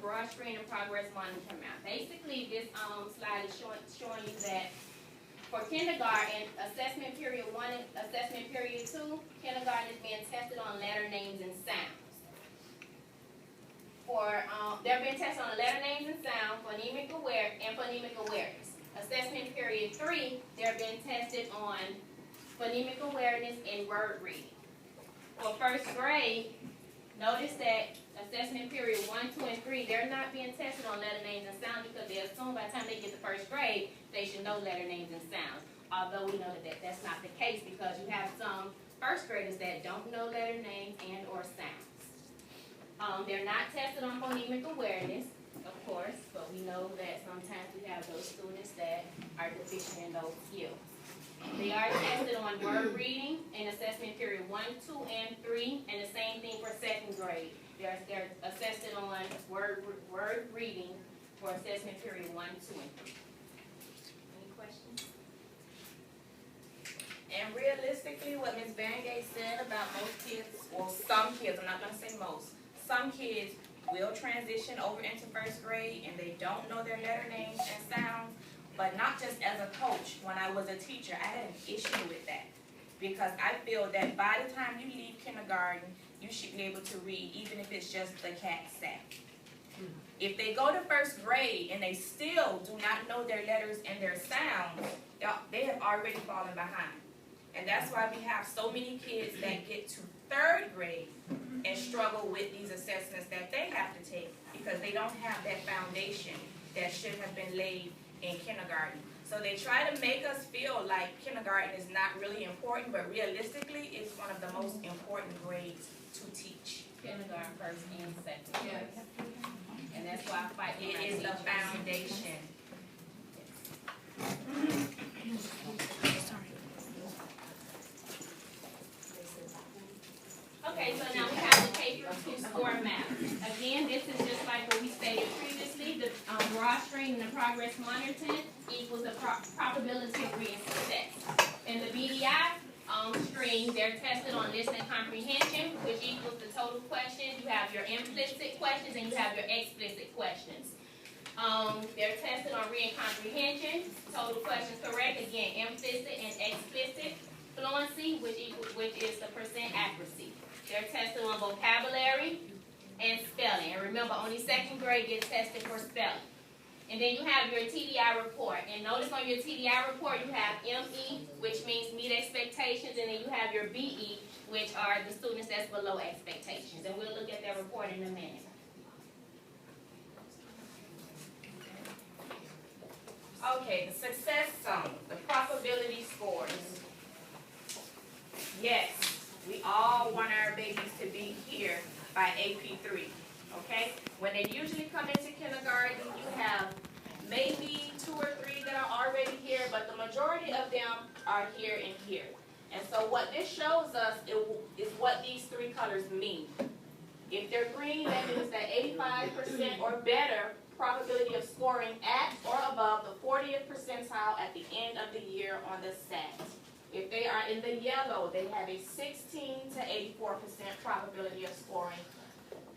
broad screen and progress monitoring map. Basically, this slide is showing you that for kindergarten, assessment period 1 and assessment period 2, kindergarten is being tested on letter names and sounds. They're being tested on letter names and sound, phonemic awareness. Assessment period 3, they're being tested on phonemic awareness and word reading. For first grade, notice that assessment period 1, 2, and 3, they're not being tested on letter names and sound because they assume by the time they get to first grade, they should know letter names and sounds. Although we know that that's not the case because you have some first graders that don't know letter names and or sounds. They're not tested on phonemic awareness, of course, but we know that sometimes we have those students that are deficient in those skills. They are tested on word reading in assessment period 1, 2, and 3, and the same thing for second grade. They're assessed on word reading for assessment period 1, 2, and 3. Any questions? And realistically, what Ms. Bangay said about most kids, well, some kids, I'm not going to say most, some kids will transition over into first grade and they don't know their letter names and sounds. But not just as a coach. When I was a teacher, I had an issue with that. Because I feel that by the time you leave kindergarten, you should be able to read, even if it's just the cat sat. If they go to first grade and they still do not know their letters and their sounds, they have already fallen behind. And that's why we have so many kids that get to third grade and struggle with these assessments that they have to take because they don't have that foundation that should have been laid in kindergarten. So they try to make us feel like kindergarten is not really important, but realistically, it's one of the most important grades to teach. Kindergarten, first and second. Yes. And that's why I fight. It is the foundation. Okay, so now we have the K-2 score map. Again, this is just like what we stated previously. The broad screen and the progress monitoring equals the probability of reading success. In the BDI screen, they're tested on listening comprehension, which equals the total questions. You have your implicit questions and you have your explicit questions. They're tested on reading comprehension, total questions correct, again, implicit and explicit. Fluency, which is the percent accuracy. They're tested on vocabulary and spelling. And remember, only second grade gets tested for spelling. And then you have your TDI report. And notice on your TDI report, you have ME, which means meet expectations, and then you have your BE, which are the students that's below expectations. And we'll look at that report in a minute. Okay, the success zone, the probability scores. Yes, we all want our babies to be here by AP3, okay? When they usually come into kindergarten, you have maybe 2 or 3 that are already here, but the majority of them are here and here. And so what this shows us is what these 3 colors mean. If they're green, that means that 85% or better probability of scoring at or above the 40th percentile at the end of the year on the SAT. If they are in the yellow, they have a 16 to 84% probability of scoring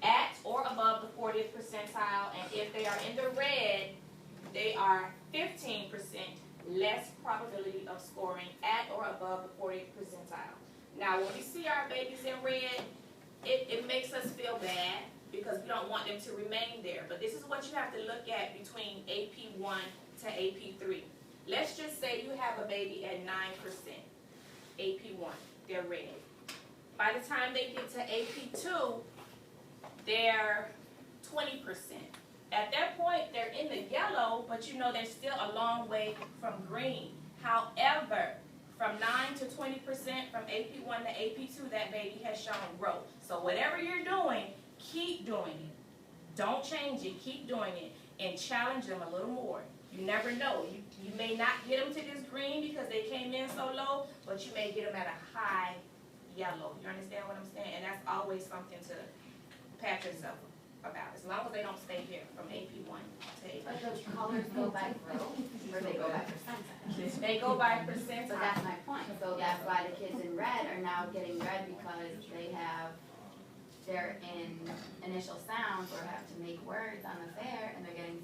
at or above the 40th percentile. And if they are in the red, they are 15% less probability of scoring at or above the 40th percentile. Now, when we see our babies in red, it makes us feel bad because we don't want them to remain there. But this is what you have to look at between AP1 to AP3. Let's just say you have a baby at 9%, AP1, they're red. By the time they get to AP2, they're 20%. At that point, they're in the yellow, but you know they're still a long way from green. However, from 9 to 20%, from AP1 to AP2, that baby has shown growth. So whatever you're doing, keep doing it. Don't change it, keep doing it, and challenge them a little more. You never know. You may not get them to this green because they came in so low, but you may get them at a high yellow. You understand what I'm saying? And that's always something to pat yourself about, as long as they don't stay here from AP1 to AP2. But those colors go by growth, or they go by percentile? They go by percentile. So that's my point. So that's why the kids in red are now getting red because they have they're in initial sounds or have to make words on the fair and they're getting,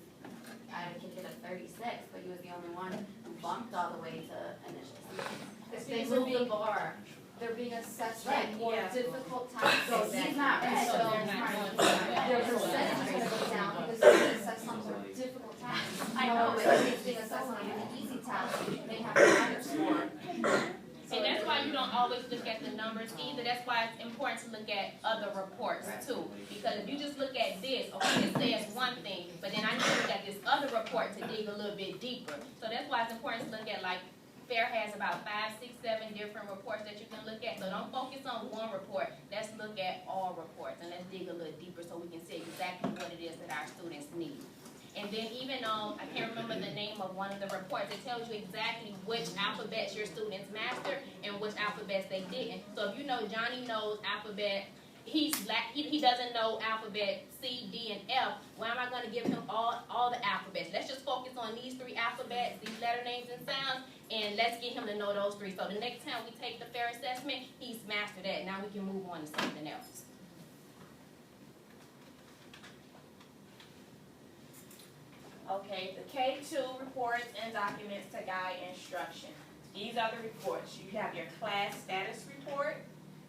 I had a kid get a 36, but he was the only one who bumped all the way to initial sounds. They move the bar. They're being assessed at more yeah. difficult tasks. So he's not red, So so their percentage is gonna go down because they're being assessed on more difficult tasks. I know, but if it's being assessed on an easy task, they have a higher score. And that's why you don't always look at the numbers either. That's why it's important to look at other reports too. Because if you just look at this, okay, it says one thing, but then I need to look at this other report to dig a little bit deeper. So that's why it's important to look at, like, FAIR has about 5, 6, 7 different reports that you can look at. So don't focus on one report. Let's look at all reports and let's dig a little deeper so we can see exactly what it is that our students need. And then even, I can't remember the name of one of the reports, it tells you exactly which alphabets your students mastered and which alphabets they didn't. So if you know Johnny knows alphabet, he doesn't know alphabet C, D, and F, why am I going to give him all the alphabets? Let's just focus on these 3 alphabets, these letter names and sounds, and let's get him to know those 3. So the next time we take the FAIR assessment, he's mastered that. Now we can move on to something else. Okay, the K2 reports and documents to guide instruction. These are the reports. You have your class status report,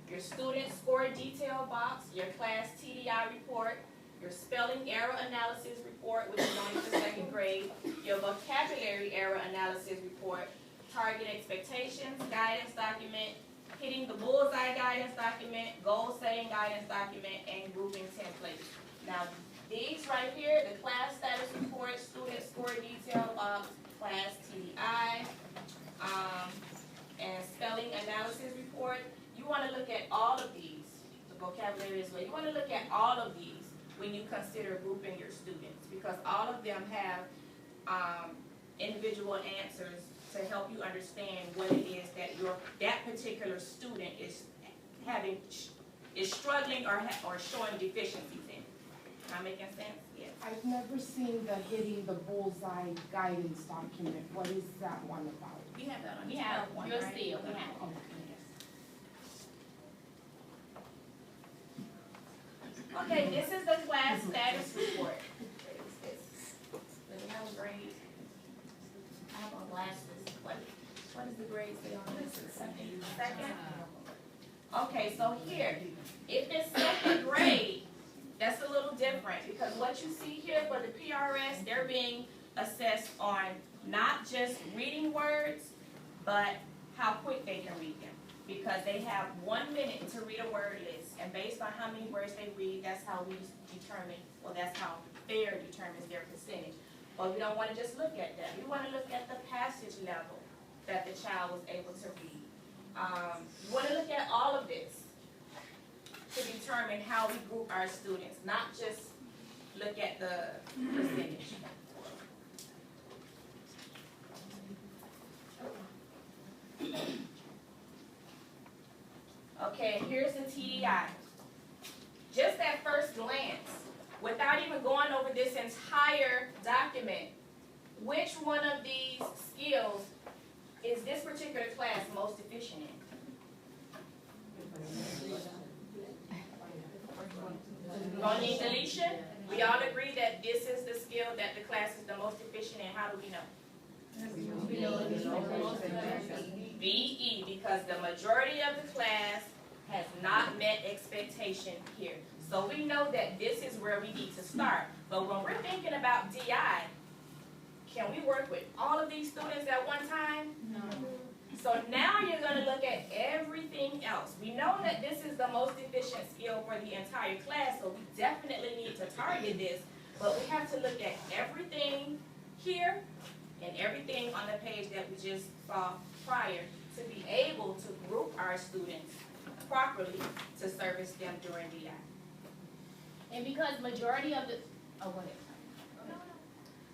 your student score detail box, your class TDI report, your spelling error analysis report, which is only for 2nd grade, your vocabulary error analysis report, target expectations guidance document, hitting the bullseye guidance document, goal setting guidance document, and grouping templates. Now, these right here, the class status report, student score detail box, class TDI, and spelling analysis report, you want to look at all of these, the vocabulary as well. You want to look at all of these when you consider grouping your students, because all of them have individual answers to help you understand what it is that that particular student is struggling or showing deficiencies in. Am I making sense? Yes. I've never seen the hitting the bullseye guidance document. What is that one about? We have that on We the have, one, you'll right? see it, we have it. Okay, this is the class status report. Does it have a grade? I have on glasses. What does the grade say on this? Second? Okay, so here, if it's 2nd grade, that's a little different because what you see here for the PRS, they're being assessed on not just reading words, but how quick they can read them. Because they have 1 minute to read a word list, and based on how many words they read, that's how we determine, well, that's how FAIR determines their percentage. But we don't want to just look at that. We want to look at the passage level that the child was able to read. We want to look at all of this to determine how we group our students, not just look at the percentage. Okay, here's the TDI. Just at first glance, without even going over this entire document, which one of these skills is this particular class most efficient in? Gonna need deletion? We all agree that this is the skill that the class is the most efficient in. How do we know? BE, because the majority of the class has not met expectation here. So we know that this is where we need to start. But when we're thinking about DI, can we work with all of these students at one time? No. So now you're going to look at everything else. We know that this is the most efficient skill for the entire class, so we definitely need to target this. But we have to look at everything here and everything on the page that we just saw prior to be able to group our students properly to service them during DI. And because majority of the, whatever.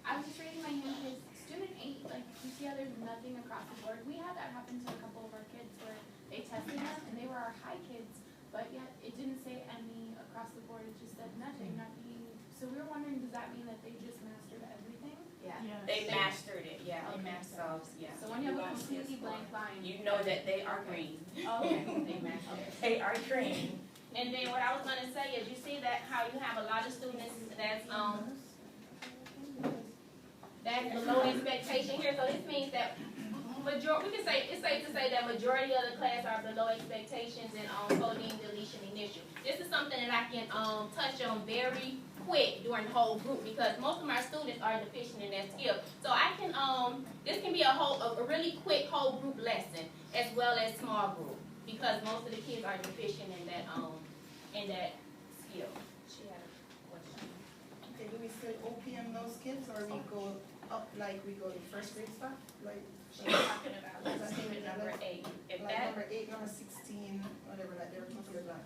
I was just raising my hand because student 8, like, you see how there's nothing across the board? We had that happen to a couple of our kids where they tested them and they were our high kids, but yet it didn't say any across the board, it just said nothing, not being, so we were wondering, does that mean that they just mastered everything? Yeah. They mastered it, yeah. Okay. So, yeah. So when you have a completely blank line. You know that they are green. Okay, they mastered it. They are green. And then what I was gonna say is, you see that how you have a lot of students that's below expectation here, so this means that we can say, it's safe to say that majority of the class are below expectations in coding, deletion, initial. This is something that I can touch on very quick during the whole group, because most of my students are deficient in that skill. So I can this can be a really quick whole group lesson as well as small group, because most of the kids are deficient in that skill. She had a question. Okay, do we still OPM those kids, or we go up like we go to first grade stuff? Like, She's talking about student number 8. If like that, number 8, number 16, whatever, like they're talking about.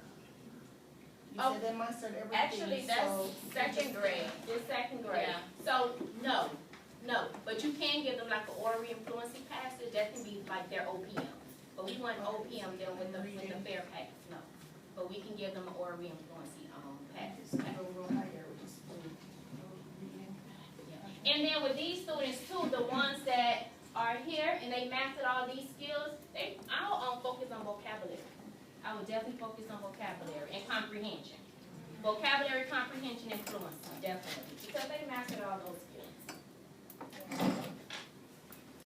You Oh, said they mastered everything, Actually, that's so second grade. it's second grade. Yeah. So no, but you can give them like an oratory and fluency passage. That can be like their OPM. But we want OPM them with the fair pass. No, but we can give them an oratory and fluency package. go real higher, which is reading. And then with these students too, the ones that are here and they mastered all these skills, I'll focus on vocabulary. I would definitely focus on vocabulary and comprehension. Vocabulary, comprehension, and fluency, definitely, because they mastered all those skills.